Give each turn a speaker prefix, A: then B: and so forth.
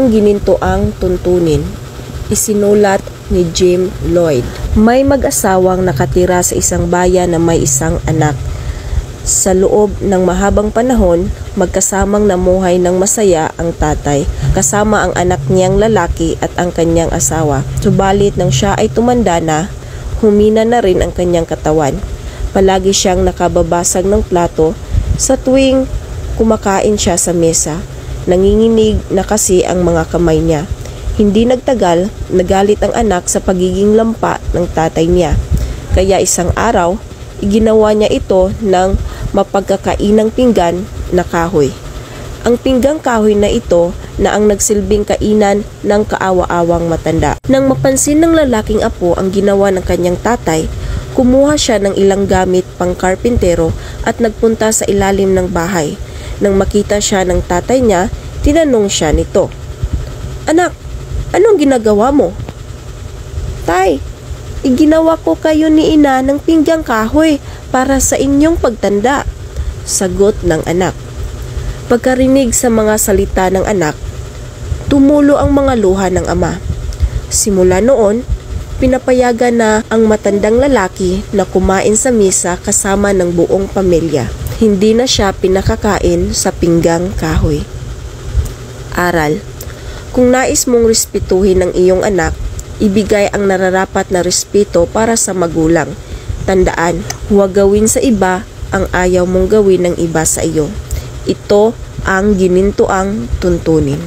A: Ang ginintoang tuntunin. Isinulat ni Jim Lloyd. May mag-asawang nakatira sa isang bayan na may isang anak. Sa loob ng mahabang panahon, magkasamang namuhay ng masaya ang tatay, kasama ang anak niyang lalaki at ang kanyang asawa. Subalit nang siya ay tumanda na, humina na rin ang kanyang katawan. Palagi siyang nakababasag ng plato sa tuwing kumakain siya sa mesa. Nanginginig na kasi ang mga kamay niya. Hindi nagtagal, nagalit ang anak sa pagiging lampa ng tatay niya. Kaya isang araw, iginawa niya ito ng mapagkakainang pinggan na kahoy. Ang pinggang kahoy na ito na ang nagsilbing kainan ng kaawa-awang matanda. Nang mapansin ng lalaking apo ang ginawa ng kanyang tatay, kumuha siya ng ilang gamit pang karpintero at nagpunta sa ilalim ng bahay. Nang makita siya ng tatay niya, tinanong siya nito, "Anak, anong ginagawa mo?" "Tay, iginawa ko kayo ni ina ng pinggang kahoy para sa inyong pagtanda," sagot ng anak. Pagkarinig sa mga salita ng anak, tumulo ang mga luha ng ama. Simula noon, pinapayagan na ang matandang lalaki na kumain sa misa kasama ng buong pamilya. Hindi na siya pinakakain sa pinggang kahoy. Aral: kung nais mong respetuhin ang iyong anak, ibigay ang nararapat na respeto para sa magulang. Tandaan, huwag gawin sa iba ang ayaw mong gawin ng iba sa iyo. Ito ang ginintoang tuntunin.